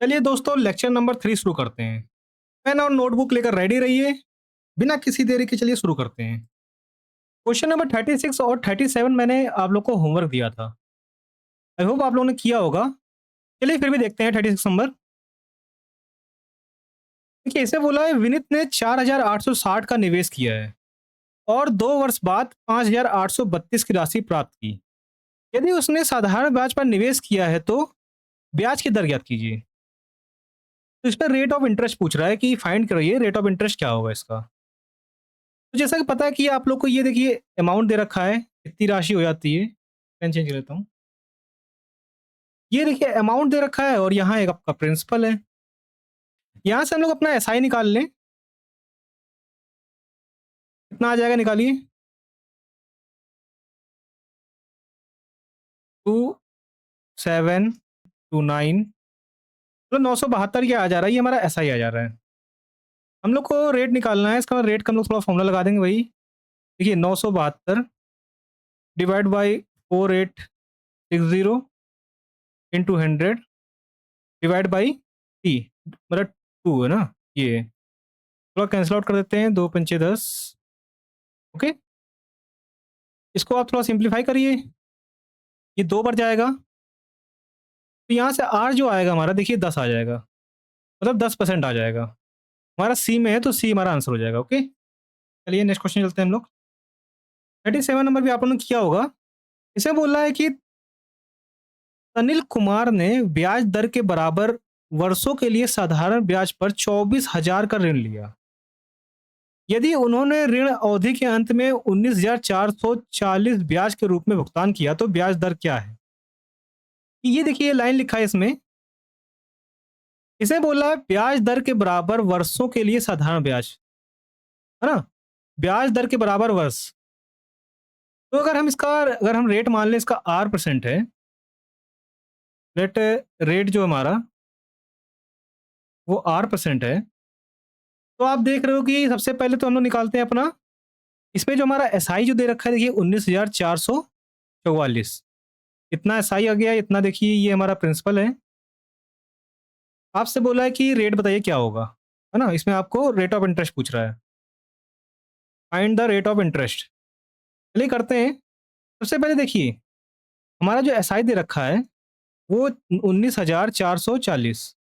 चलिए दोस्तों, lecture number 3 शुरू करते हैं। पेन और नोटबुक लेकर रेडी रहिए। बिना किसी देरी के चलिए शुरू करते हैं। क्वेश्चन नंबर 36 और 37 मैंने आप लोग को होमवर्क दिया था। आई होप आप लोगों ने किया होगा। चलिए फिर भी देखते हैं 36 नंबर। देखिए, इसे बोला है विनीत ने 4,860 का निवेश किया है और 2 वर्ष बाद 5,832 की राशि प्राप्त की। यदि उसने साधारण ब्याज पर निवेश किया है तो ब्याज की दर ज्ञात कीजिए। तो इस पर रेट ऑफ इंटरेस्ट पूछ रहा है कि फाइंड करिए रेट ऑफ इंटरेस्ट क्या होगा इसका। तो जैसा कि पता है कि आप लोग को ये देखिए अमाउंट दे रखा है, कितनी राशि हो जाती है। पेन चेंज कर लेता हूँ। ये देखिए अमाउंट दे रखा है और यहाँ एक आपका प्रिंसिपल है। यहाँ से हम लोग अपना एसआई निकाल लें। कितना आ जाएगा, निकालिए। 2729, तो 972 क्या आ जा रहा है, ये हमारा एसआई आ जा रहा है। हम लोग को रेट निकालना है, इसका रेट का हम लोग थोड़ा फॉर्मूला लगा देंगे वही। देखिए 972 divide by 4860 into 100 divide by T, मतलब 2 है ना ये। थोड़ा कैंसिल आउट कर देते हैं, 2 पंचे 10। ओके, इसको आप थोड़ा सिंप्लीफाई करिए। ये 2 बार जाएगा, तो यहाँ से आर जो आएगा हमारा, देखिए 10 आ जाएगा, मतलब 10% आ जाएगा। हमारा सी में है तो सी हमारा आंसर हो जाएगा। ओके, चलिए नेक्स्ट क्वेश्चन चलते हैं हम लोग। 37 नंबर भी आप लोगों ने किया होगा। इसे बोल रहा है कि अनिल कुमार ने ब्याज दर के बराबर वर्षों के लिए साधारण ब्याज पर 24,000 का ऋण लिया। यदि उन्होंने ऋण अवधि के अंत में 19,440 ब्याज के रूप में भुगतान किया तो ब्याज दर क्या है। ये देखिए लाइन लिखा है इसमें। इसे बोला है ब्याज दर के बराबर वर्षों के लिए साधारण ब्याज, है ना। ब्याज दर के बराबर वर्ष। तो अगर हम रेट मान लें, इसका आर परसेंट है। रेट रेट जो हमारा वो आर परसेंट है। तो आप देख रहे हो कि सबसे पहले तो हम लोग निकालते हैं अपना, इसमें जो हमारा एसआई जो दे रखा है, देखिए 19,444। इतना एसआई आ गया, इतना देखिए ये हमारा प्रिंसिपल है। आपसे बोला है कि रेट बताइए क्या होगा, है ना। इसमें आपको रेट ऑफ इंटरेस्ट पूछ रहा है। Find the rate of interest. चलिए करते हैं। सबसे पहले देखिए हमारा जो एसआई दे रखा है वो 19,440,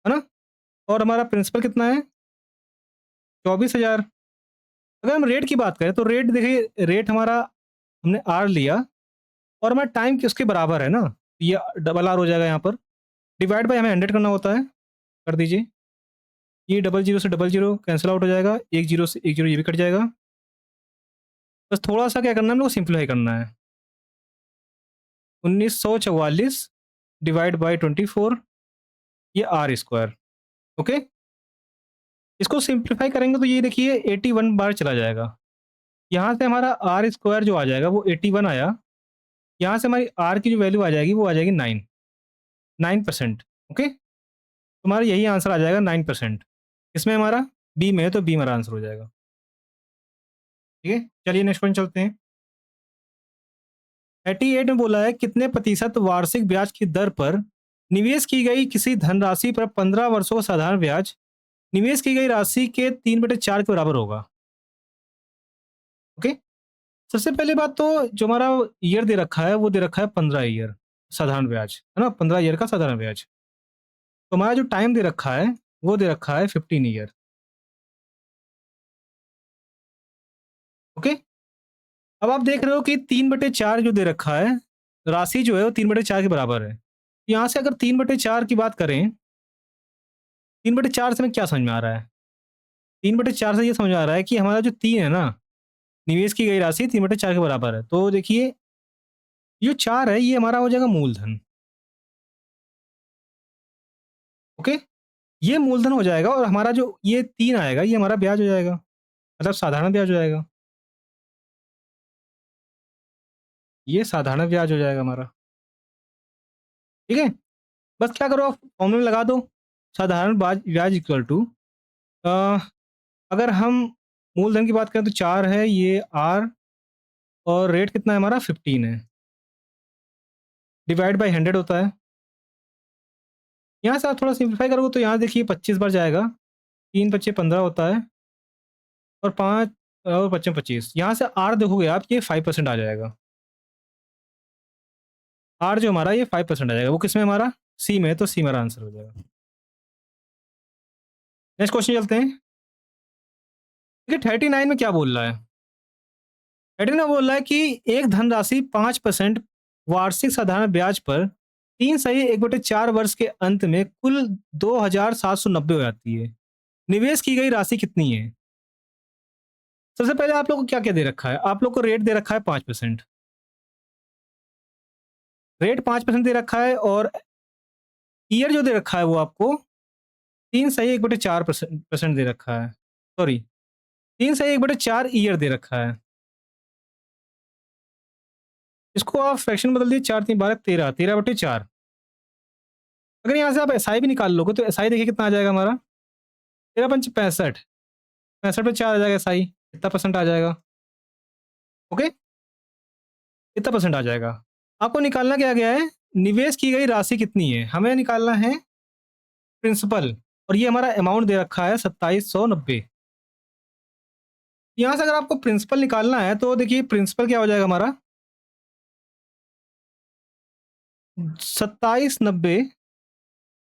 है ना। और हमारा प्रिंसिपल कितना है, 24,000। अगर हम रेट की बात करें तो रेट देखिए, रेट हमारा हमने आर लिया और हमारा टाइम उसके बराबर है ना। ये डबल आर हो जाएगा यहाँ पर। डिवाइड बाय हमें 100 करना होता है, कर दीजिए। ये डबल जीरो से डबल जीरो कैंसिल आउट हो जाएगा, एक जीरो से एक जीरो ये भी कट जाएगा। बस थोड़ा सा क्या करना है हम लोग, सिंप्लीफाई करना है। 1944 डिवाइड बाई 24, ये आर स्क्वायर। ओके, इसको सिंप्लीफाई करेंगे तो ये देखिए 81 बार चला जाएगा। यहाँ से हमारा आर स्क्वायर जो आ जाएगा वो 81 आया। यहाँ से हमारी आर की जो वैल्यू आ जाएगी वो आ जाएगी 9%। ओके, तो हमारा यही आंसर आ जाएगा 9%। इसमें हमारा बी में है तो बी हमारा आंसर हो जाएगा। ठीक है, चलिए नेक्स्ट क्वेश्चन चलते हैं। 38 में बोला है कितने प्रतिशत वार्षिक ब्याज की दर पर निवेश की गई किसी धनराशि पर 15 वर्षों का साधारण ब्याज निवेश की गई राशि के 3/4 के बराबर होगा। ओके, सबसे पहली बात तो जो हमारा ईयर दे रखा है वो दे रखा है 15 ईयर साधारण ब्याज, है ना। 15 ईयर का साधारण ब्याज। तो हमारा जो टाइम दे रखा है वो दे रखा है 15 ईयर। ओके, अब आप देख रहे हो कि 3/4 जो दे रखा है, राशि जो है वो 3/4 के बराबर है। यहाँ से अगर 3/4 की बात करें, 3/4 से हमें क्या समझ में आ रहा है। 3/4 से ये समझ में आ रहा है कि हमारा जो 3 है ना, निवेश की गई राशि 3/4 के बराबर है। तो देखिए जो 4 है ये हमारा हो जाएगा मूलधन। ओके, ये मूलधन हो जाएगा और हमारा जो ये 3 आएगा ये हमारा ब्याज हो जाएगा, मतलब साधारण ब्याज हो जाएगा। ये साधारण ब्याज हो जाएगा हमारा। ठीक है, बस क्या करो, आप फॉर्मूला लगा दो। साधारण ब्याज ब्याज इक्वल टू, अगर हम मूलधन की बात करें तो 4 है ये आर, और रेट कितना है हमारा 15 है, डिवाइड बाई 100 होता है। यहाँ से आप थोड़ा सिंप्लीफाई करोगे तो यहाँ देखिए 25 बार जाएगा, 3 पच्चे 15 होता है और 5 और पच्चे 25। यहाँ से आर देखोगे आप, ये 5% आ जाएगा। आर जो हमारा ये 5% आ जाएगा, वो किसमें हमारा सी में है, तो सी हमारा आंसर हो जाएगा। नेक्स्ट क्वेश्चन चलते हैं। देखिए 39 में क्या बोल रहा है। 39 में बोल रहा है कि एक धनराशि 5% वार्षिक साधारण ब्याज पर 3 सही 1/4 वर्ष के अंत में कुल 2790 हो जाती है। निवेश की गई राशि कितनी है? सबसे पहले आप लोग को क्या क्या दे रखा है, आप लोग को रेट दे रखा है 5%। रेट 5% दे रखा है और ईयर जो दे रखा है वो आपको 3 सही 1/4% दे रखा है। सॉरी, 3 सही 1/4 ईयर दे रखा है। इसको आप फ्रैक्शन बदल दिए, 4 3 12 13, 13/4। अगर यहाँ से आप एसआई भी निकाल लोगे तो एसआई देखिए कितना आ जाएगा हमारा, 13 पंच 65, 65/4 आ जाएगा एसआई, कितना परसेंट आ जाएगा? ओके, कितना परसेंट आ जाएगा? आपको निकालना क्या गया है, निवेश की गई राशि कितनी है, हमें निकालना है प्रिंसिपल, और ये हमारा अमाउंट दे रखा है 2790। यहाँ से अगर आपको प्रिंसिपल निकालना है तो देखिए प्रिंसिपल क्या हो जाएगा हमारा, 2790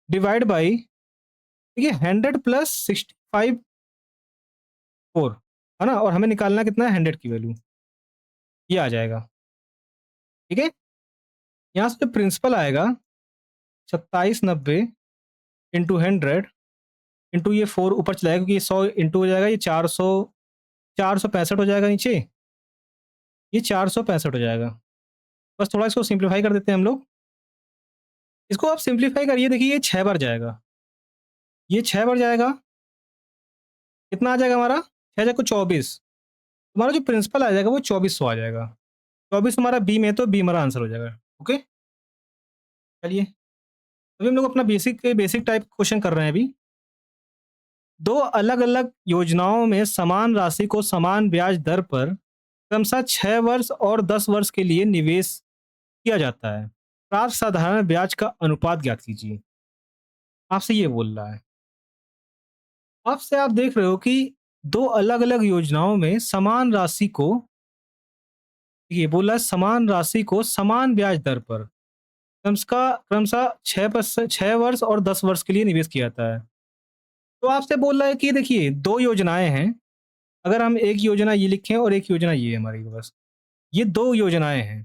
डिवाइड बाई, देखिए 100 प्लस 65 4 है ना, और हमें निकालना कितना है 100 की वैल्यू, ये आ जाएगा। ठीक है, यहाँ से जो प्रिंसिपल आएगा 2790 इंटू 100 इंटू ये 4 ऊपर चलाएगा क्योंकि ये 100 इंटू हो जाएगा, ये 400, 465 हो जाएगा नीचे, ये 465 हो जाएगा। बस थोड़ा इसको सिंप्लीफाई कर देते हैं हम लोग। इसको आप सिंप्लीफाई करिए, देखिए ये 6 बार जाएगा, ये 6 बार जाएगा, कितना आ जाएगा हमारा 6 को 24, हमारा जो प्रिंसिपल आ जाएगा वो 2400 आ जाएगा। 24 हमारा बी में है, तो बी हमारा आंसर हो जाएगा। ओके, चलिए अभी हम लोग अपना बेसिक टाइप क्वेश्चन कर रहे हैं। अभी दो अलग अलग योजनाओं में समान राशि को समान ब्याज दर पर क्रमशः 6 वर्ष और 10 वर्ष के लिए निवेश किया जाता है, प्राप्त साधारण ब्याज का अनुपात ज्ञात कीजिए। आपसे ये बोल रहा है, आपसे आप देख रहे हो कि दो अलग अलग योजनाओं में समान राशि को, ये बोला है समान राशि को समान ब्याज दर पर क्रमशः 6 वर्ष और 10 वर्ष के लिए निवेश किया जाता है। तो आपसे बोल रहा है कि देखिए दो योजनाएं हैं, अगर हम एक योजना ये लिखें और एक योजना ये है हमारी, बस ये दो योजनाएं हैं,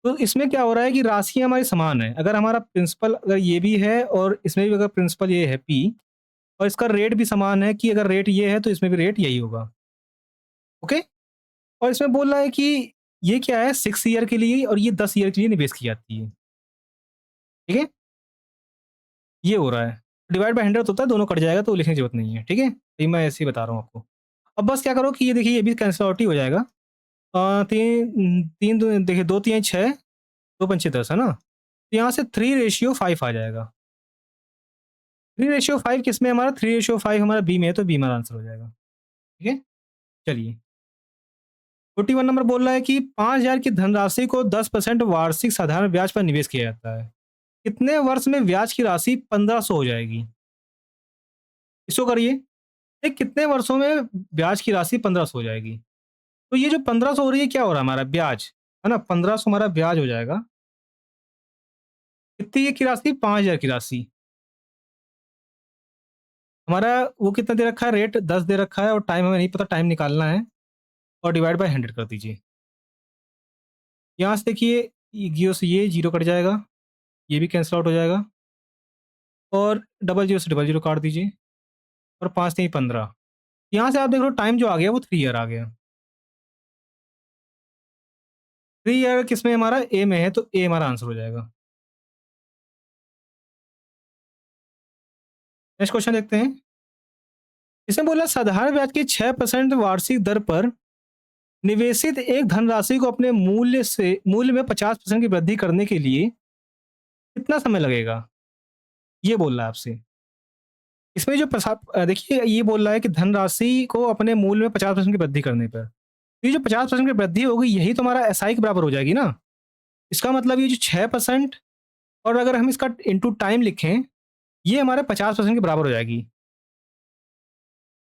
तो इसमें क्या हो रहा है कि राशि हमारी समान है। अगर हमारा प्रिंसिपल अगर ये भी है और इसमें भी अगर प्रिंसिपल ये है पी, और इसका रेट भी समान है कि अगर रेट ये है तो इसमें भी रेट यही होगा। ओके, और इसमें बोल रहा है कि ये क्या है 6 ईयर के लिए और ये 10 ईयर के लिए निवेश की जाती है। ठीक है, ये हो रहा है, डिवाइड बाय 100 होता है, दोनों कट जाएगा तो लिखने की जरूरत नहीं है। ठीक है, ये मैं ऐसे ही बता रहा हूँ आपको। अब बस क्या करो कि ये देखिए ये भी कैंसिल आउट ही हो जाएगा। तीन तीन देखिए 2 3 6, 2 पंचे 10 है ना, तो यहाँ से 3:5 आ जाएगा। 3:5 किस में हमारा, 3:5 हमारा बी में है, तो बी हमारा आंसर हो जाएगा। ठीक है, चलिए 41 नंबर बोल रहा है कि 5000 की धनराशि को 10% वार्षिक साधारण ब्याज पर निवेश किया जाता है, कितने वर्ष में ब्याज की राशि 1500 हो जाएगी? इसको करिए, एक कितने वर्षों में ब्याज की राशि 1500 हो जाएगी? तो ये जो 1500 हो रही है क्या हो रहा है हमारा ब्याज, है ना, 1500 हमारा ब्याज हो जाएगा। कितनी की राशि, 5000 की राशि, हमारा वो कितना दे रखा है, रेट 10 दे रखा है और टाइम हमें नहीं पता, टाइम निकालना है, और डिवाइड बाय 100 कर दीजिए। यहाँ से देखिए जीरो से ये जीरो कट जाएगा, ये भी कैंसिल आउट हो जाएगा, और डबल जीरो से डबल जीरो काट दीजिए, और 5 3 15। यहाँ से आप देख लो टाइम जो आ गया वो 3 ईयर आ गया। 3 ईयर किसमें हमारा ए में है, तो ए हमारा आंसर हो जाएगा। नेक्स्ट क्वेश्चन देखते हैं। इसमें बोला साधारण ब्याज की 6% वार्षिक दर पर निवेशित एक धनराशि को अपने मूल्य में 50% की वृद्धि करने के लिए कितना समय लगेगा, ये बोल रहा है आपसे। इसमें जो देखिए ये बोल रहा है कि धनराशि को अपने मूल्य में 50% की वृद्धि करने पर, तो ये जो 50% की वृद्धि होगी यही तो हमारा एसआई के बराबर हो जाएगी ना। इसका मतलब ये जो 6%, और अगर हम इसका इंटू टाइम लिखें ये हमारे 50% के बराबर हो जाएगी,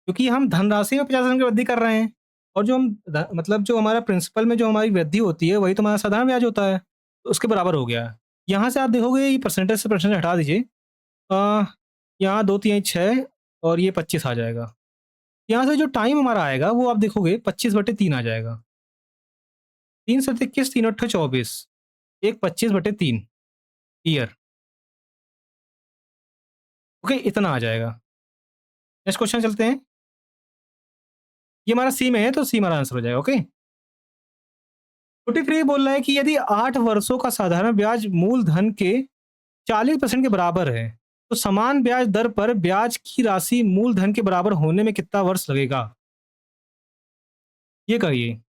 क्योंकि हम धनराशि में 50% की वृद्धि कर रहे हैं, और जो हम मतलब जो हमारा प्रिंसिपल में जो हमारी वृद्धि होती है वही तो हमारा साधारण ब्याज होता है, तो उसके बराबर हो गया। यहाँ से आप देखोगे ये परसेंटेज से परसेंटेज हटा दीजिए। अ, यहाँ 2 तिहाई 6 और ये 25 आ जाएगा। यहाँ से जो टाइम हमारा आएगा वो आप देखोगे 25/3 आ जाएगा। 3 सत्ते 21, 3 अट्ठे 24, एक 25/3 ईयर। ओके, इतना आ जाएगा। नेक्स्ट क्वेश्चन चलते हैं। ये हमारा सी में है तो सी हमारा आंसर हो जाएगा। ओके, 43 बोल रहा है कि यदि 8 वर्षों का साधारण ब्याज मूलधन के 40% के बराबर है, तो समान ब्याज दर पर ब्याज की राशि मूलधन के बराबर होने में कितना वर्ष लगेगा? ये करिए,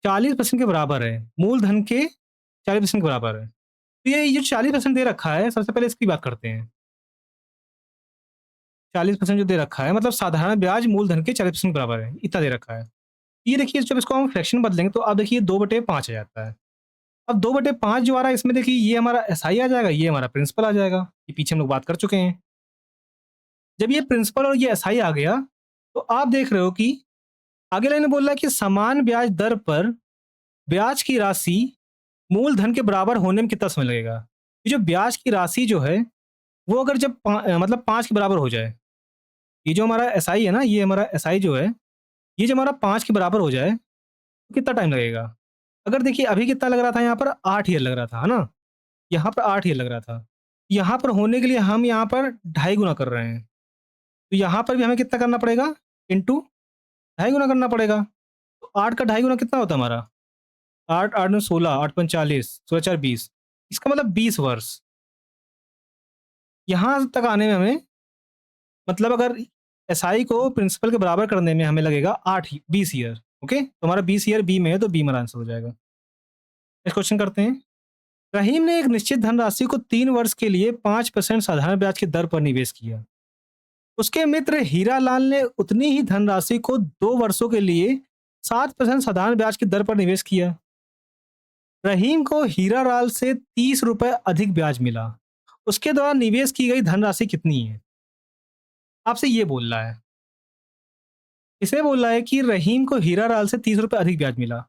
40% के बराबर है, मूलधन के 40% के बराबर है। तो ये जो 40% दे रखा है, सबसे पहले इसकी बात करते हैं। 40% जो दे रखा है, मतलब साधारण ब्याज मूलधन के 40% के बराबर है, इतना दे रखा है। ये देखिए, जब इसको हम फ्रैक्शन बदलेंगे तो आप देखिए 2/5 आ जाता है। अब 2/5 जो आ रहा है, इसमें देखिए ये हमारा एसआई आ जाएगा, ये हमारा प्रिंसिपल आ जाएगा। ये पीछे हम लोग बात कर चुके हैं। जब ये प्रिंसिपल और ये एसआई आ गया, तो आप देख रहे हो कि आगे लाइन में बोल रहा है कि समान ब्याज दर पर ब्याज की राशि मूलधन के बराबर होने में कितना समय लगेगा? ये जो ब्याज की राशि जो है, वो अगर जब मतलब 5 के बराबर हो जाए, ये जो हमारा एसआई है ना, ये हमारा एसआई जो है, ये जब हमारा 5 के बराबर हो जाए, तो कितना टाइम लगेगा? अगर देखिए अभी कितना लग रहा था, यहाँ पर 8 ईयर लग रहा था, है ना? यहाँ पर 8 ईयर लग रहा था। यहाँ पर होने के लिए हम यहाँ पर ढाई गुना कर रहे हैं। तो यहाँ पर भी हमें कितना करना पड़ेगा? इंटू ढाई गुना करना पड़ेगा। तो 8 का ढाई गुना कितना होता है हमारा? 8, 8 दूनी 16, 8 पंच 40, 16 चार 20। इसका मतलब 20 वर्ष। यहाँ तक आने में हमें, मतलब अगर एसआई को प्रिंसिपल के बराबर करने में हमें लगेगा 20 ईयर। ओके, तो हमारा 20 ईयर बी में है, तो बी हमारा आंसर हो जाएगा। नेक्स्ट क्वेश्चन करते हैं। रहीम ने एक निश्चित धनराशि को 3 वर्ष के लिए 5% साधारण ब्याज की दर पर निवेश किया। उसके मित्र हीरालाल ने उतनी ही धनराशि को 2 वर्षों के लिए 7% साधारण ब्याज की दर पर निवेश किया। रहीम को हीरालाल से 30 रुपए अधिक ब्याज मिला। उसके द्वारा निवेश की गई धनराशि कितनी है? आपसे ये बोल रहा है। इसे बोल रहा है कि रहीम को हीरालाल से 30 रुपए अधिक ब्याज मिला।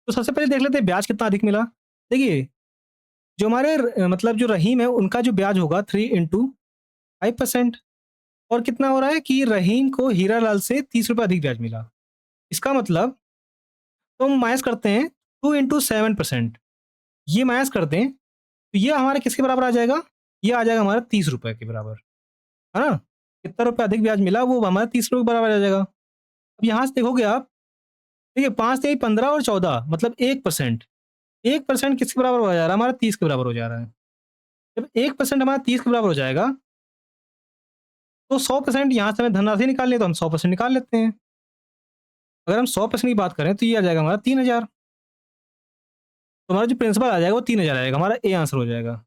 तो सबसे पहले देख लेते हैं ब्याज कितना अधिक मिला। देखिए, जो हमारे मतलब जो रहीम है, उनका जो ब्याज होगा 3 इंटू 5%, और कितना हो रहा है कि रहीम को हीरालाल से 30 रुपए अधिक ब्याज मिला। इसका मतलब, तो हम माइनस करते हैं, 2 इंटू 7%, ये माइनस करते हैं, तो ये हमारे किसके बराबर आ जाएगा? ये आ जाएगा हमारा 30 रुपए के बराबर, है ना? कितना रुपए अधिक ब्याज मिला, वो हमारा 30 रुपए के बराबर आ जाएगा। अब यहाँ से देखोगे आप, देखिए 5 तेई 15 और 14, मतलब 1%। 1% किसके बराबर हो जा रहा है? हमारा 30 के बराबर हो जा रहा है। जब 1% हमारा 30 के बराबर हो जाएगा, तो 100% यहाँ से हमें धनराशि निकालनी है, तो हम 100% निकाल लेते हैं। अगर हम 100% की बात करें, तो ये आ जाएगा हमारा 3000। तो हमारा जो प्रिंसिपल आ जाएगा वो 3000 आएगा, हमारा ए आंसर हो जाएगा।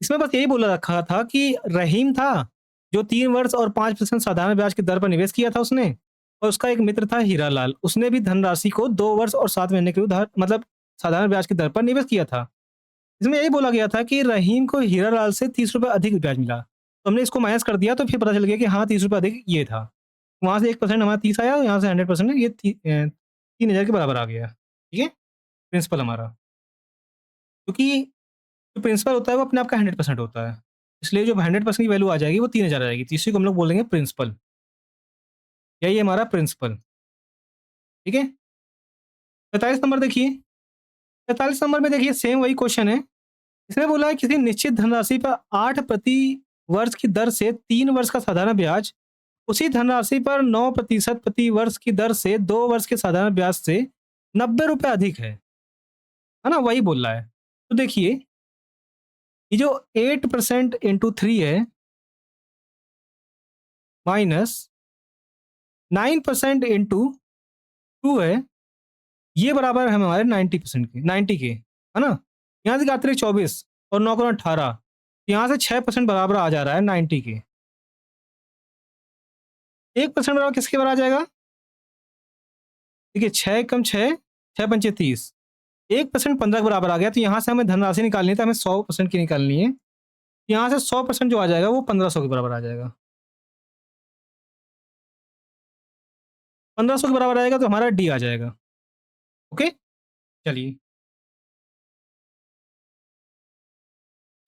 इसमें बस यही बोला रखा था कि रहीम था, जो 3 वर्ष और 5% साधारण ब्याज की दर पर निवेश किया था उसने, और उसका एक मित्र था हीरालाल, उसने भी धनराशि को 2 वर्ष और 7 महीने के उधार मतलब साधारण ब्याज की दर पर निवेश किया था। इसमें यही बोला गया था कि रहीम को हीरालाल से 30 रुपए अधिक ब्याज मिला। तो हमने इसको माइनस कर दिया, तो फिर पता चल गया कि हाँ, 30 रुपए अधिक ये था। वहाँ से 1% हमारा 30 आया, और यहाँ से 100% ये 3000 के बराबर आ गया। ठीक है? प्रिंसिपल हमारा, क्योंकि जो प्रिंसिपल होता है वो अपने आप का 100% होता है। इसलिए जो 100% की वैल्यू आ जाएगी वो 3000 आ जाएगी। तो इसी को हम लोग बोलेंगे प्रिंसिपल। यही है हमारा प्रिंसिपल। ठीक है? 45 नंबर देखिए। 45 नंबर में देखिए सेम वही क्वेश्चन है। इसमें बोला है किसी निश्चित धनराशि पर 8 प्रति वर्ष की दर से 3 वर्ष का साधारण ब्याज, उसी धनराशि पर 9% प्रति वर्ष की दर से 2 वर्ष के साधारण ब्याज से 90 रुपए अधिक है ना? वही बोल रहा है। तो देखिए, ये जो 8% इंटू 3 है, माइनस 9% इंटू 2 है, ये बराबर है हमारे 90% के, 90 के, है ना? यहाँ से आते रहे 24 और 9 को 18, यहाँ से 6% बराबर आ जा रहा है 90 के। 1% बराबर किसके बराबर आ जाएगा? देखिए, 6 कम 6, 6 पंचे 30, 1% 15 के बराबर आ गया। तो यहाँ से हमें धनराशि निकालनी है, तो हमें 100% की निकालनी है। यहाँ से 100% जो आ जाएगा वो 1500 के बराबर आ जाएगा। 1500 के बराबर आएगा तो हमारा डी आ जाएगा। ओके? चलिए,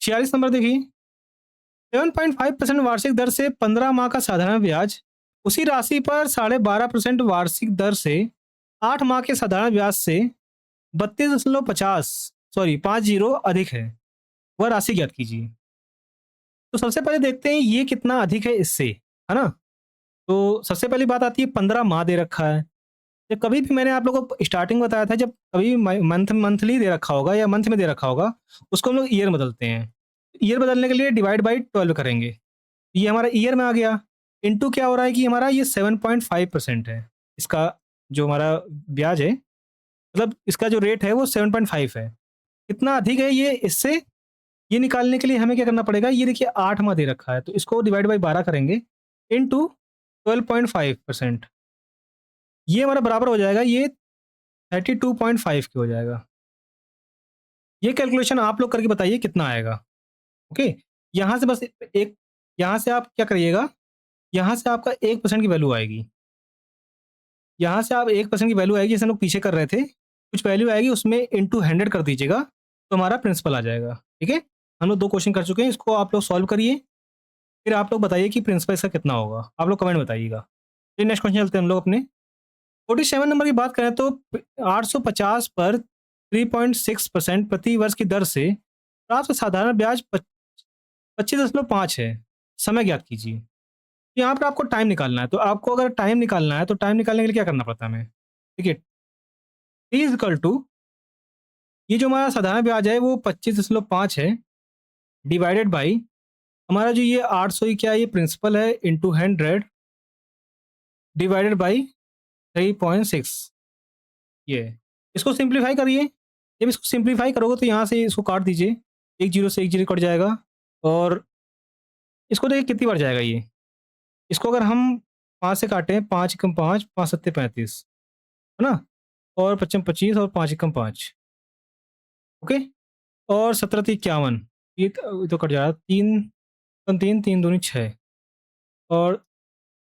46 नंबर देखिए। 7.5% वार्षिक दर से 15 माह का साधारण ब्याज, उसी राशि पर 12.5% वार्षिक दर से 8 माह के साधारण ब्याज से 32.50 सॉरी 50 अधिक है। वह राशि ज्ञात कीजिए। तो सबसे पहले देखते हैं ये कितना अधिक है इससे, है ना? तो सबसे पहली बात आती है 15 माह दे रखा है। जब कभी भी मैंने आप लोगों को स्टार्टिंग में बताया था, जब कभी मंथली दे रखा होगा या मंथ में दे रखा होगा, उसको हम लोग ईयर में बदलते हैं। ईयर बदलने के लिए डिवाइड बाई 12 करेंगे। ये हमारा ईयर में आ गया। इनटू क्या हो रहा है कि हमारा ये 7.5% है। इसका जो हमारा ब्याज है, मतलब इसका जो रेट है वो 7.5 है। कितना अधिक है ये इससे, ये निकालने के लिए हमें क्या करना पड़ेगा, ये देखिए 8 माह दे रखा है तो इसको डिवाइड बाई 12 करेंगे इनटू 12.5%। ये हमारा बराबर हो जाएगा, ये 32.5 के हो जाएगा। ये कैलकुलेशन आप लोग करके बताइए कितना आएगा। ओके? यहाँ से बस एक, यहाँ से आप क्या करिएगा, यहाँ से आपका 1% की वैल्यू आएगी। यहाँ से आप 1% की वैल्यू आएगी, जैसे हम लोग पीछे कर रहे थे। कुछ वैल्यू आएगी उसमें इंटू 100 कर दीजिएगा, तो हमारा प्रिंसिपल आ जाएगा। ठीक है? हम लोग 2 क्वेश्चन कर चुके हैं, इसको आप लोग सॉल्व करिए। फिर आप लोग बताइए कि प्रिंसिपल इसका कितना होगा। आप लोग कमेंट में बताइएगा। फिर नेक्स्ट क्वेश्चन चलते हैं हम लोग अपने। 47 नंबर की बात करें तो 850 पर 3.6% प्रति वर्ष की दर से प्राप्त साधारण ब्याज 25.5 है। समय ज्ञात कीजिए। यहाँ पर आपको टाइम निकालना है, तो आपको अगर टाइम निकालना है तो टाइम निकालने के लिए क्या करना पड़ता है हमें? देखिए, टी इज इक्वल टू, ये जो हमारा साधारण ब्याज है वो 25.5 है, डिवाइडेड बाई हमारा जो ये 800 ही क्या, ये प्रिंसिपल है, इंटू 100 डिवाइडेड बाई 3.6। ये है। इसको सिंप्लीफाई करिए। जब इसको सिंप्लीफाई करोगे तो यहाँ से इसको काट दीजिए। एक जीरो से एक जीरो कट जाएगा। और इसको देखिए कितनी बार जाएगा ये। इसको अगर हम 5 से काटें, 5 एकम 5, 5 सत्ते 35, है ना? और 55 25 और 5 एकम 5। ओके? और 17 3 51, ये तो कट जाएगा। 3 3 3 दूनी 6। और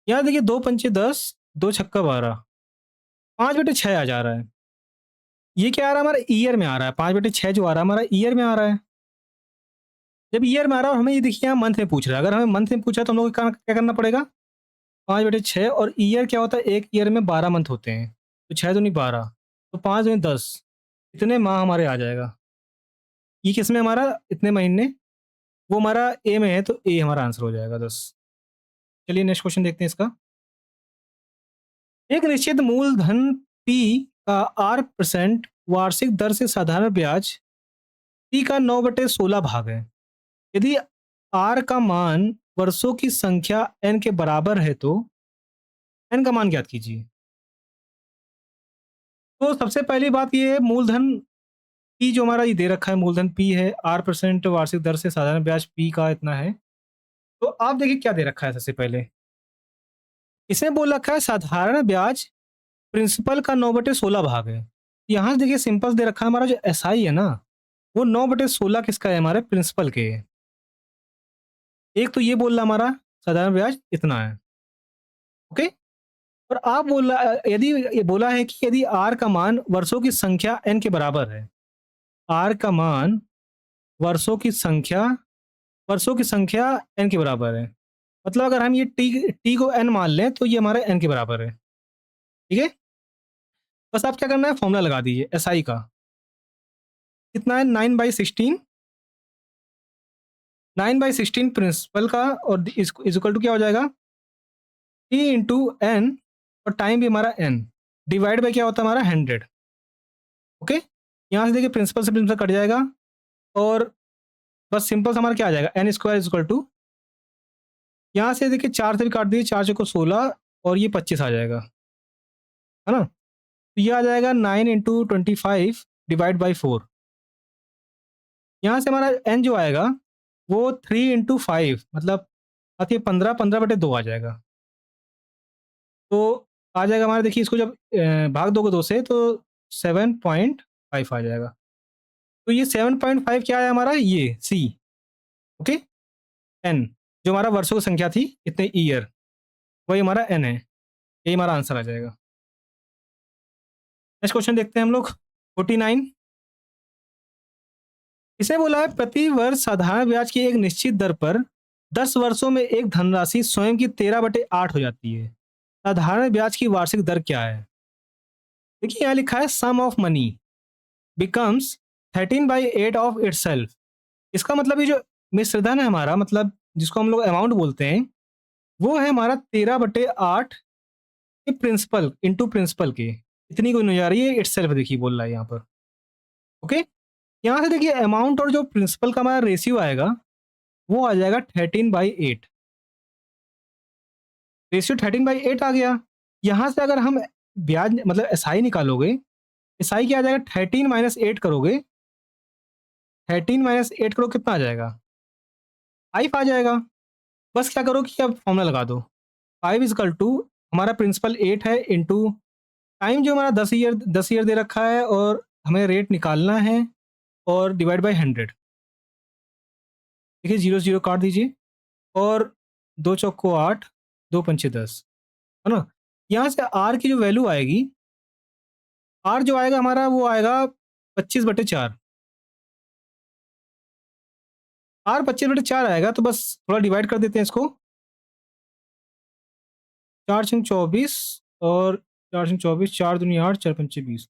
यहाँ देखिए 2 पंचे 10, 2 छक्का 12, 5/6 आ जा रहा है। ये क्या आ रहा है हमारा, ईयर में आ रहा है। 5/6 जो आ रहा है हमारा ईयर में आ रहा है। जब ईयर में आ रहा है और हमें ये देखिए यहाँ मंथ में पूछ रहा है। अगर हमें मंथ में पूछा तो हम लोग को क्या करना पड़ेगा? 5/6 और ईयर क्या होता है, एक ईयर में 12 मंथ होते हैं। तो 6 दूनी 12, तो 5 दूनी 10, इतने माह हमारे आ जाएगा। ये किस में हमारा, इतने महीने, वो हमारा ए में है तो ए हमारा आंसर हो जाएगा 10। चलिए नेक्स्ट क्वेश्चन देखते हैं इसका। एक निश्चित मूलधन पी का 8% वार्षिक दर से साधारण ब्याज पी का 9/16 भाग है। यदि आर का मान वर्षों की संख्या एन के बराबर है तो एन का मान ज्ञात कीजिए। तो सबसे पहली बात ये है, मूलधन पी जो हमारा ये दे रखा है, मूलधन पी है, 8% वार्षिक दर से साधारण ब्याज पी का इतना है। तो आप देखिए क्या दे रखा है। सबसे पहले इसमें बोल रखा है साधारण ब्याज प्रिंसिपल का 9/16 भाग है। यहाँ से देखिए सिंपल दे रखा है, हमारा जो एस आई है ना, वो 9/16 किसका है, हमारे प्रिंसिपल के है। एक तो ये बोल रहा हमारा साधारण ब्याज इतना है। ओके? और आप बोल रहा, यदि ये बोला है कि यदि आर का मान वर्षों की संख्या एन के बराबर है, आर का मान वर्षों की संख्या एन के बराबर है, मतलब अगर हम ये टी को एन मान लें तो ये हमारे एन के बराबर है। ठीक है? बस आप क्या करना है, फॉर्मूला लगा दीजिए एस आई का। कितना है, 9/16, 9/16 प्रिंसिपल का, और इक्वल टू क्या हो जाएगा, टी इंटू एन, और टाइम भी हमारा एन, डिवाइड बाई क्या होता है हमारा 100। ओके? यहाँ से देखिए प्रिंसिपल से प्रिंसिपल कट जाएगा, और बस सिंपल से हमारा क्या आ जाएगा, एन स्क्वायर इक्वल टू, यहाँ से देखिए 4 से भी काट दिए, 4 चौको 16, और ये 25 आ जाएगा, है ना? तो ये आ जाएगा 9 इंटू 25 डिवाइड बाई 4। यहाँ से हमारा एन जो आएगा वो 3 इंटू 5, मतलब आती है 15, 15/2 आ जाएगा। तो आ जाएगा हमारा, देखिए इसको जब भाग दोगे 2 से तो 7.5 आ जाएगा। तो ये 7.5 क्या है हमारा, ये सी। ओके? एन, जो हमारा वर्षों की संख्या थी, इतने ईयर, वही हमारा एन है। यही हमारा आंसर आ जाएगा। नेक्स्ट क्वेश्चन देखते हैं हम लोग। 49, इसे बोला है प्रति वर्ष साधारण ब्याज की एक निश्चित दर पर 10 वर्षों में एक धनराशि स्वयं की 13/8 हो जाती है। साधारण ब्याज की वार्षिक दर क्या है? देखिए यहाँ लिखा है sum of money becomes 13/8 of itself. इसका मतलब ये जो मिश्रधन है हमारा, मतलब जिसको हम लोग अमाउंट बोलते हैं, वो है हमारा 13/8 के प्रिंसिपल इंटू प्रिंसिपल के। इतनी कोई नहीं जा रही है, इटसेल्फ देखिए बोल रहा है यहाँ पर। ओके, यहाँ से देखिए अमाउंट और जो प्रिंसिपल का हमारा रेशियो आएगा, वो आ जाएगा 13/8। रेशियो 13/8 आ गया। यहाँ से अगर हम ब्याज मतलब एसआई निकालोगे, एसआई क्या आ जाएगा, 13 - 8 करोगे, 13 - 8 करो कितना आ जाएगा, 5 आ जाएगा। बस क्या करो कि अब फॉर्मूला लगा दो, 5 हमारा प्रिंसिपल 8 है इंटू टाइम जो हमारा 10 ईयर दे रखा है, और हमें रेट निकालना है, और डिवाइड बाई 100। देखिए 0 0 काट दीजिए, और 2 चौको 8, 2 पंचे 10, है ना। यहाँ से आर की जो वैल्यू आएगी, आर जो आएगा हमारा वो आएगा 25/4। आर 25/4 आएगा, तो बस थोड़ा डिवाइड कर देते हैं इसको। 4×24, और 4×24, 4×2 8, 4×5 20,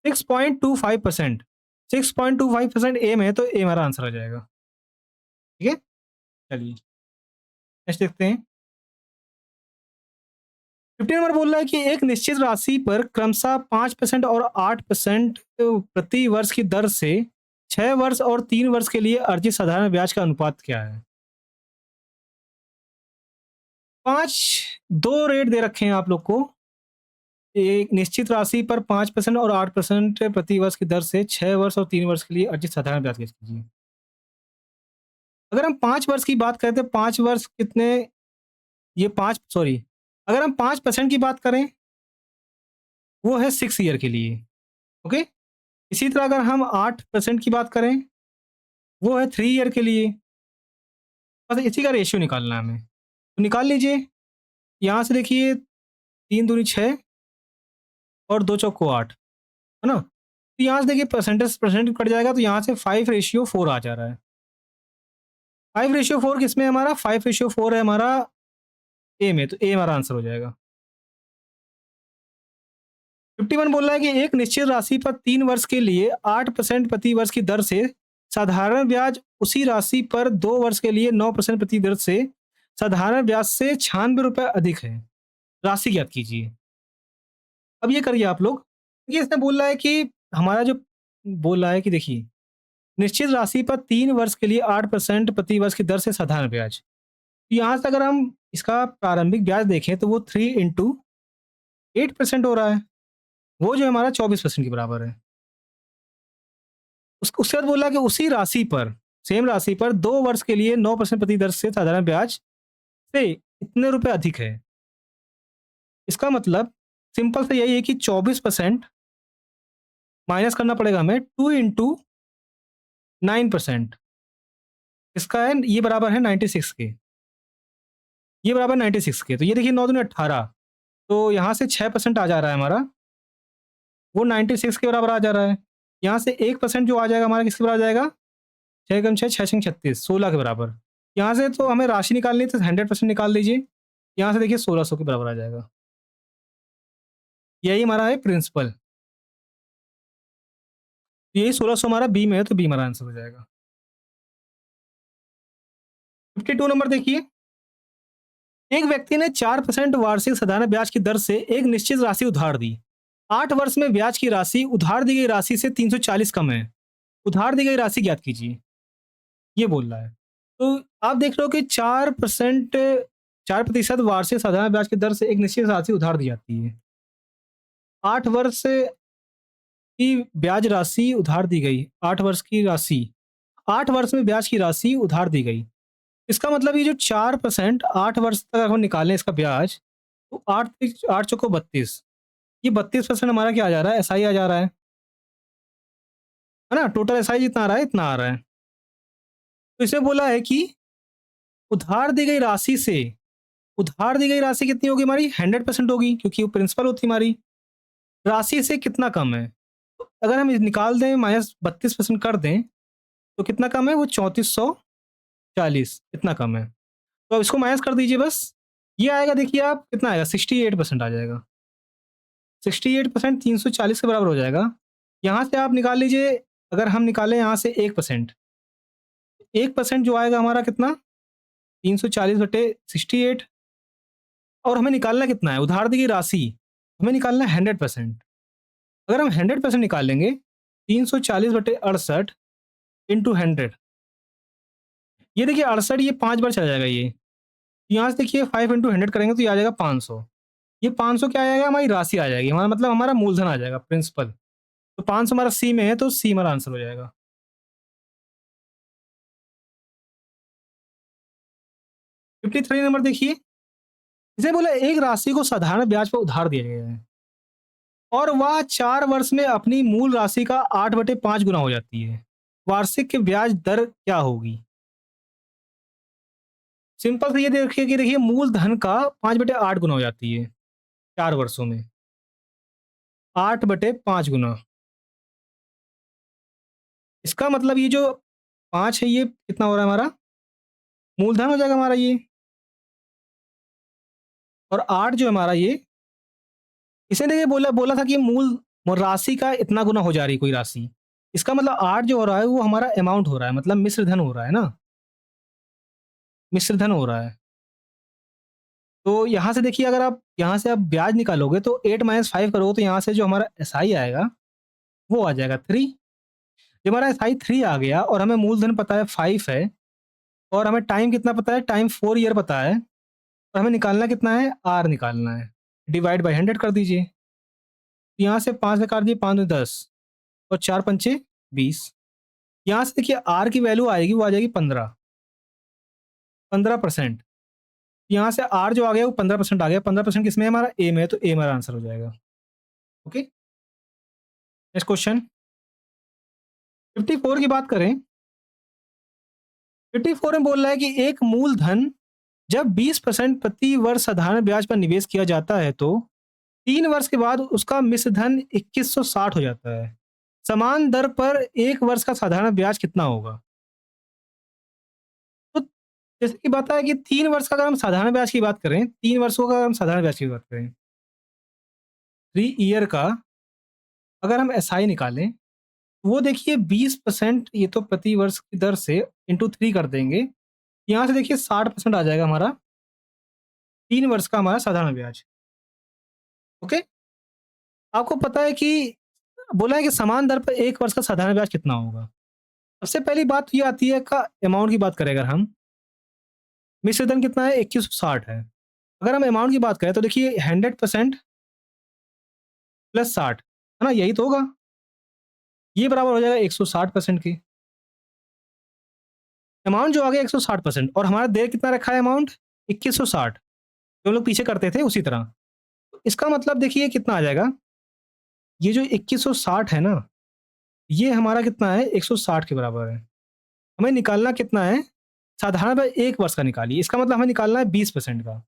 6.25%। 6.25% एम है, तो ए हमारा आंसर आ जाएगा। ठीक है, चलिए नेक्स्ट देखते हैं। 15 नंबर बोल रहा है कि एक निश्चित राशि पर क्रमशः 5% और 8% प्रति वर्ष की दर से 6 वर्ष और 3 वर्ष के लिए अर्जित साधारण ब्याज का अनुपात क्या है? 5 2 रेट दे रखे हैं आप लोग को। एक निश्चित राशि पर 5% और 8% प्रति वर्ष की दर से 6 वर्ष और 3 वर्ष के लिए अर्जित साधारण ब्याज की कीजिए। अगर हम 5 वर्ष की बात करें तो 5 वर्ष कितने, ये 5 सॉरी, अगर हम 5% की बात करें, वो है 6 ईयर के लिए। ओके, इसी तरह अगर हम 8% की बात करें, वो है 3 ईयर के लिए। बस इसी का रेशियो निकालना है हमें, तो निकाल लीजिए। यहाँ से देखिए 3 दूनी 6, और 2 चौको 8, है ना। तो यहाँ से देखिए परसेंट कट जाएगा, तो यहाँ से 5:4 आ जा रहा है। 5:4 किस में है हमारा, 5:4 है हमारा ए में, तो ए हमारा आंसर हो जाएगा। 51 बोल रहा है कि एक निश्चित राशि पर 3 वर्ष के लिए 8% प्रति वर्ष की दर से साधारण ब्याज उसी राशि पर 2 वर्ष के लिए 9% प्रति दर से साधारण ब्याज से 96 रुपये अधिक है। राशि ज्ञात कीजिए। अब ये करिए आप लोग, देखिए इसने बोल रहा है कि हमारा जो बोल रहा है कि देखिए निश्चित राशि पर 3 वर्ष के लिए 8% प्रति वर्ष की दर से साधारण ब्याज। तो यहाँ से अगर हम इसका प्रारंभिक ब्याज देखें, तो वो 3 × 8% हो रहा है, वो जो हमारा 24% के बराबर है। उसके बाद बोला कि उसी राशि पर, सेम राशि पर 2 वर्ष के लिए 9% प्रति दर से साधारण ब्याज से इतने रुपए अधिक है। इसका मतलब सिंपल से यही है कि 24% माइनस करना पड़ेगा हमें 2 × 9%। इसका है, ये बराबर है 96 के, ये बराबर 96 के। तो ये देखिए 9 दूनी 18, तो यहाँ से 6% आ जा रहा है हमारा, वो 96 के बराबर आ जा रहा है। यहाँ से 1% जो आ जाएगा हमारा किसके बराबर आ जाएगा, 6 × 6, 6×6 = 36, 16 के बराबर। यहाँ से तो हमें राशि निकालनी है, तो 100% निकाल लीजिए। यहाँ से देखिए 1600 के बराबर आ जाएगा। यही हमारा है प्रिंसिपल, यही 1600 हमारा बी में है, तो बी हमारा आंसर हो जाएगा। 52 नंबर देखिए, एक व्यक्ति ने 4% वार्षिक साधारण ब्याज की दर से एक निश्चित राशि उधार दी। 8 वर्ष में ब्याज की राशि उधार दी गई राशि से 340 कम है। उधार दी गई राशि ज्ञात कीजिए, ये बोल रहा है। तो आप देख रहे हो कि 4% वार्षिक साधारण ब्याज की दर से एक निश्चित राशि उधार दी जाती है। 8 वर्ष की ब्याज राशि उधार दी गई, 8 वर्ष की राशि, 8 वर्ष में ब्याज की राशि उधार दी गई। इसका मतलब ये जो 4% 8 वर्ष तक अगर हम निकालें इसका ब्याज, तो 8 चौको 32, ये 32% हमारा क्या आ जा रहा है, एसआई आ जा रहा है ना। टोटल एसआई जितना आ रहा है, इतना आ रहा है। तो इसे बोला है कि उधार दी गई राशि से, उधार दी गई राशि कितनी होगी हमारी? 100% होगी, क्योंकि वो प्रिंसिपल होती है हमारी। राशि से कितना कम है? तो अगर हम निकाल दें, -32% कर दें, तो कितना कम है वो? 3440, इतना कम है। तो अब इसको माइनस कर दीजिए बस। ये आएगा, देखिए आप कितना आएगा, 68% आ जाएगा। 68% 340 के बराबर हो जाएगा। यहाँ से आप निकाल लीजिए, अगर हम निकालें यहाँ से 1%, 1% जो आएगा हमारा कितना? 340/68। और हमें निकालना कितना है? उधार दी गई राशि, हमें निकालना है 100%। अगर हम 100% निकाल लेंगे, 340/68 इंटू 100, ये देखिए 68, ये 5 बार चला जाएगा ये। यहाँ से देखिए 5 इंटू 100 करेंगे तो ये आ जाएगा 500। ये 500 क्या आ जाएगा? हमारी राशि आ जाएगी, हमारा मतलब हमारा मूलधन आ जाएगा, प्रिंसिपल। तो 500 हमारा सी में है, तो सी हमारा आंसर हो जाएगा। 53 नंबर देखिए, इसे बोला एक राशि को साधारण ब्याज पर उधार दिया गया है और वह 4 वर्ष में अपनी मूल राशि का 8/5 गुना हो जाती है। वार्षिक की ब्याज दर क्या होगी? सिंपल से ये देखिए कि देखिए मूलधन का 5/8 गुना हो जाती है 4 वर्षों में। 8/5 गुना। इसका मतलब ये जो 5 है, ये कितना हो रहा है हमारा? मूलधन हो जाएगा हमारा ये। और 8 जो है हमारा ये, इसे देखिए बोला बोला था कि राशि का इतना गुना हो जा रही है कोई राशि। इसका मतलब 8 जो हो रहा है वो हमारा अमाउंट हो रहा है, मतलब मिश्र धन हो रहा है ना, मिश्र धन हो रहा है। तो यहाँ से देखिए, अगर आप यहाँ से आप ब्याज निकालोगे तो 8 - 5 करोगे, तो यहाँ से जो हमारा एसआई आएगा वो आ जाएगा 3। जब हमारा एसआई 3 आ गया और हमें मूलधन पता है 5 है और हमें टाइम कितना पता है? टाइम 4 ईयर पता है। तो हमें निकालना कितना है? आर निकालना है। डिवाइड बाय 100 कर दीजिए। यहाँ से 5 से काट दिए, 5 दूनी 10 और 4 पंचे 20। यहाँ से देखिए आर की वैल्यू आएगी, वो आ जाएगी 15, 15%। यहाँ से आर जो आ गया वो 15% आ गया। 15% किसमें है? हमारा ए में है, तो ए हमारा आंसर हो जाएगा। ओके, नेक्स्ट क्वेश्चन 54 की बात करें। 54 में बोल रहा है कि एक मूलधन जब 20% प्रति वर्ष साधारण ब्याज पर निवेश किया जाता है तो 3 वर्ष के बाद उसका मिश्र धन 2160 हो जाता है। समान दर पर 1 वर्ष का साधारण ब्याज कितना होगा? तो जैसे कि बताया कि 3 वर्ष का अगर हम साधारण ब्याज की बात करें, 3 वर्षों का अगर हम साधारण ब्याज की बात करें, 3 ईयर का अगर हम एसआई निकालें, वो देखिए 20%, ये तो प्रति वर्ष की दर से इंटू 3 कर देंगे। यहाँ से देखिए 60% आ जाएगा हमारा 3 वर्ष का हमारा साधारण ब्याज। ओके? आपको पता है कि बोला है कि समान दर पर 1 वर्ष का साधारण ब्याज कितना होगा? सबसे पहली बात तो ये आती है का अमाउंट की बात करें अगर हम, मिश्र धन कितना है? 2160 है। अगर हम अमाउंट की बात करें तो देखिए 100% प्लस 60, है ना? यही तो होगा। ये बराबर हो जाएगा 160% के। अमाउंट जो आ गया 160% और हमारा देय कितना रखा है अमाउंट? 2160, जो हम लोग पीछे करते थे उसी तरह। तो इसका मतलब देखिए कितना आ जाएगा? ये जो 2160 है ना, ये हमारा कितना है? 160 के बराबर है। हमें निकालना कितना है? साधारण ब्याज 1 वर्ष का निकालिए। इसका मतलब हमें निकालना है 20% का।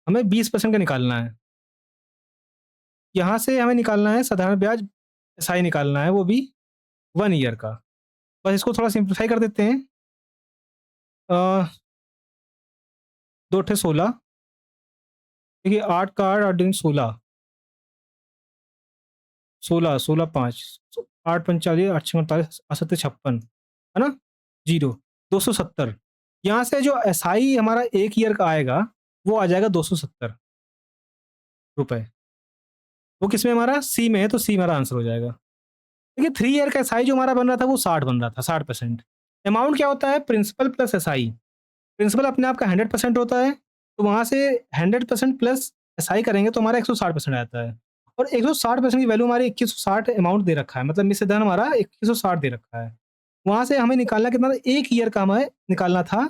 हमें 20% का निकालना है। यहाँ से हमें निकालना है साधारण ब्याज, एसआई निकालना है, वो भी 1 ईयर का। बस इसको थोड़ा सिंप्लीफाई कर देते हैं। 2 अट्ठे 16, देखिए 8 का 8, 8 दूनी 16, 16, 16 5, 8 45, 8 6 48, 8 56, है ना? 0, 270। यहाँ से जो एसआई हमारा 1 ईयर का आएगा, वो आ जाएगा 270 रुपए। वो किसमें हमारा? सी में है, तो सी हमारा आंसर हो जाएगा। देखिए 3 ईयर का एसआई जो हमारा बन रहा था वो 60 बन रहा था, 60%। अमाउंट क्या होता है? Principal plus SI. प्रिंसिपल अपने आप का 100% होता है, तो वहाँ से 100% प्लस एसआई करेंगे तो हमारा 160% आता है। और 160% की वैल्यू हमारी 2160 अमाउंट दे रखा है, मतलब मिश्र धन हमारा 2160 दे रखा है। वहाँ से हमें निकालना कितना था? 1 ईयर का हमें निकालना था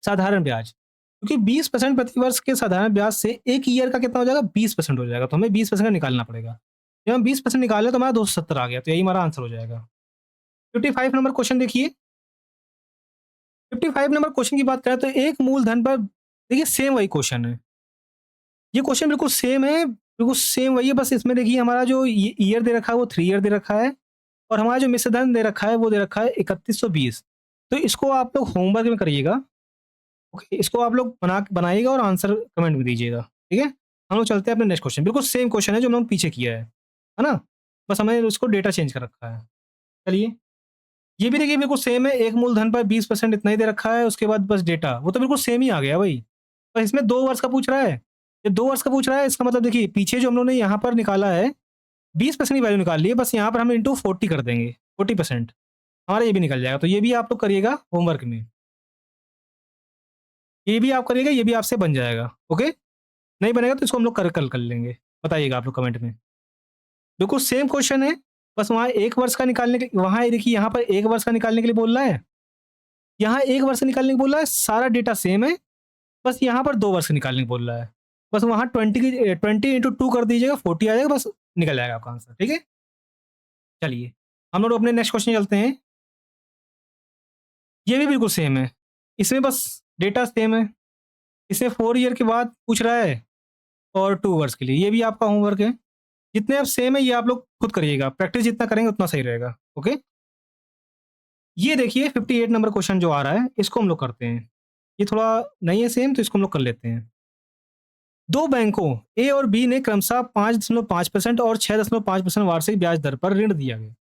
साधारण ब्याज। क्योंकि 20% प्रति वर्ष के साधारण ब्याज से 1 ईयर का कितना हो जाएगा? 20% हो जाएगा, तो हमें 20% का निकालना पड़ेगा। जब हम 20% निकाले तो हमारा 270 आ गया, तो यही हमारा आंसर हो जाएगा। 55 नंबर क्वेश्चन देखिए। 55 नंबर क्वेश्चन की बात करें तो एक मूलधन पर देखिए सेम वही क्वेश्चन है। ये क्वेश्चन बिल्कुल सेम है, बिल्कुल सेम वही है, बस इसमें देखिए हमारा जो ईयर दे रखा है वो 3 ईयर दे रखा है और हमारा जो मिश्र धन दे रखा है वो दे रखा है 3120। तो इसको आप लोग होमवर्क में करिएगा। ओके, इसको आप लोग बनाइएगा और आंसर कमेंट में दीजिएगा, ठीक है? हम लोग चलते हैं अपने नेक्स्ट क्वेश्चन, बिल्कुल सेम क्वेश्चन है जो हम लोग पीछे किया है ना? बस हमने उसको डेटा चेंज कर रखा है। चलिए, ये भी देखिए बिल्कुल सेम है, एक मूलधन पर 20% इतना ही दे रखा है, उसके बाद बस डेटा, वो तो बिल्कुल सेम ही आ गया भाई। पर इसमें 2 वर्ष का पूछ रहा है, ये 2 वर्ष का पूछ रहा है, इसका मतलब देखिए पीछे जो हम लोगों ने यहाँ पर निकाला है, 20% की वैल्यू निकाल ली है, बस यहाँ पर हम इंटू 40 कर देंगे, 40%, हमारा ये भी निकल जाएगा। तो ये भी आप लोग करिएगा होमवर्क में। ये भी आप करिएगा, ये भी आपसे बन जाएगा, ओके? नहीं बनेगा तो इसको हम लोग कल कर लेंगे। बताइएगा आप लोग कमेंट में। बिल्कुल सेम क्वेश्चन है, बस वहाँ 1 वर्ष का निकालने के वहाँ ये देखिए यहाँ पर 1 वर्ष का निकालने के लिए बोल रहा है, यहाँ 1 वर्ष निकालने को बोल रहा है, सारा डेटा सेम है, बस यहाँ पर 2 वर्ष निकालने को बोल रहा है। बस वहाँ 20 इंटू 2 कर दीजिएगा, 40 आ जाएगा, बस निकल जाएगा आपका आंसर, ठीक है? चलिए, हम लोग अपने नेक्स्ट क्वेश्चन चलते हैं। ये भी बिल्कुल सेम है, इसमें बस डेटा सेम है, इसमें 4 ईयर के बाद पूछ रहा है और 2 वर्ष के लिए, ये भी आपका होमवर्क है। जितने आप सेम है ये आप लोग खुद करिएगा, प्रैक्टिस जितना करेंगे उतना सही रहेगा, ओके? ये देखिए 58 नंबर क्वेश्चन जो आ रहा है, इसको हम लोग करते हैं। ये थोड़ा नहीं है सेम, तो इसको हम लोग कर लेते हैं। 2 बैंकों ए और बी ने क्रमशः 5.5% और 6.5% वार्षिक ब्याज दर पर ऋण दिया गया।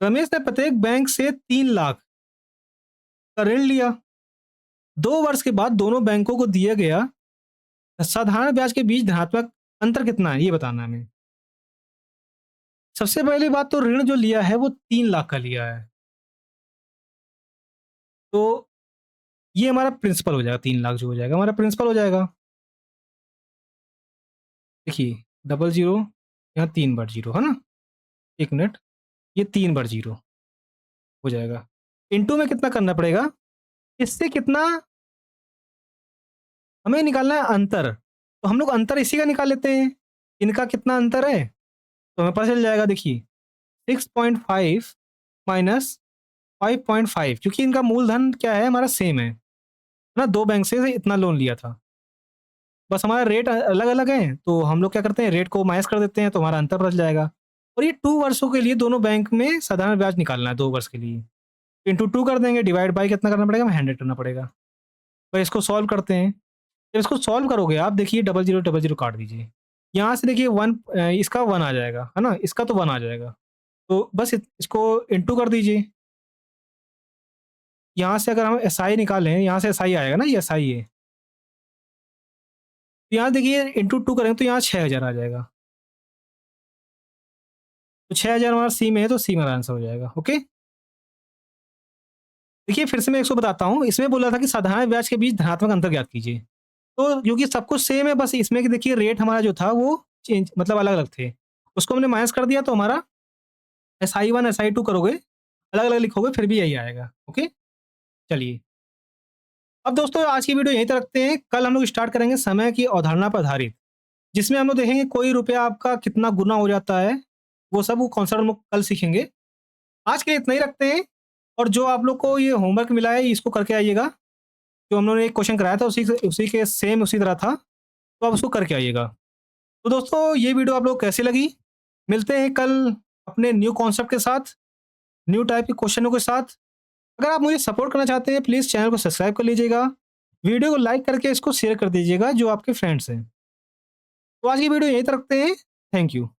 रमेश ने प्रत्येक बैंक से 3 लाख का ऋण लिया। 2 वर्ष के बाद दोनों बैंकों को दिया गया साधारण ब्याज के बीच धनात्मक अंतर कितना है, ये बताना है हमें। सबसे पहली बात तो ऋण जो लिया है वो 3 लाख का लिया है। तो ये हमारा प्रिंसिपल हो जाएगा, 3 लाख जो हो जाएगा हमारा प्रिंसिपल हो जाएगा। देखिए, डबल ज़ीरो, यहाँ 3 बार ज़ीरो, है ना? 1 मिनट, ये 3 बार ज़ीरो हो जाएगा। इंटू में कितना करना पड़ेगा? इससे कितना हमें निकालना है अंतर, तो हम लोग अंतर इसी का निकाल लेते हैं। इनका कितना अंतर है, तो हमें पता चल जाएगा देखिए 6.5 माइनस 5.5, क्योंकि इनका मूलधन क्या है हमारा सेम है ना? 2 बैंक से इतना लोन लिया था। बस हमारा रेट अलग-अलग है, तो हम लोग क्या करते हैं रेट को माइनस कर देते हैं, तो हमारा अंतर बच जाएगा। और ये 2 वर्षों के लिए दोनों बैंक में साधारण ब्याज निकालना है 2 वर्ष के लिए। इंटू 2 कर देंगे, डिवाइड बाय कितना करना पड़ेगा? 100 करना पड़ेगा। तो इसको सॉल्व करते हैं। जब इसको सॉल्व करोगे आप देखिए डबल ज़ीरो काट दीजिए। यहाँ से देखिए 1 इसका 1 आ जाएगा, है ना? इसका तो 1 आ जाएगा। तो बस इसको इंटू कर दीजिए। यहाँ से अगर हम एसआई निकालें, यहाँ से एसआई आएगा ना, ये एसआई है। तो यहाँ देखिए इंटू 2 करेंगे तो यहाँ 6000 आ जाएगा। तो 6000 हमारा सी में है, तो सी मेरा आंसर हो जाएगा, ओके? देखिए फिर से मैं इसको बताता हूँ, इसमें बोला था कि साधारण ब्याज के बीच धनात्मक अंतर ज्ञात कीजिए। तो क्योंकि सब कुछ सेम है, बस इसमें कि देखिए रेट हमारा जो था वो चेंज मतलब अलग-अलग थे। उसको हमने माइनस कर दिया, तो हमारा SI1 SI2 करोगे, अलग-अलग लिखोगे फिर भी यही आएगा, ओके? चलिए। अब दोस्तों आज की वीडियो यहीं तक रखते हैं, कल हम लोग स्टार्ट करेंगे समय की अवधारणा पर आधारित, जिसमें हम लोग देखेंगे कोई रुपया आपका कितना गुना हो जाता है, वो कॉन्सेप्ट हम लोग कल सीखेंगे। आज के लिए इतना ही रखते हैं, और जो आप लोग को ये होमवर्क मिला है इसको करके आइएगा। जो हम लोगों ने एक क्वेश्चन कराया था उसी के सेम उसी तरह था, तो आप उसको करके आइएगा। तो दोस्तों ये वीडियो आप लोग को कैसी लगी? मिलते हैं कल अपने न्यू कॉन्सेप्ट के साथ, न्यू टाइप के क्वेश्चनों के साथ। अगर आप मुझे सपोर्ट करना चाहते हैं प्लीज़ चैनल को सब्सक्राइब कर लीजिएगा, वीडियो को लाइक करके इसको शेयर कर दीजिएगा जो आपके फ्रेंड्स हैं। तो आज की वीडियो यहीं तक रखते हैं, थैंक यू।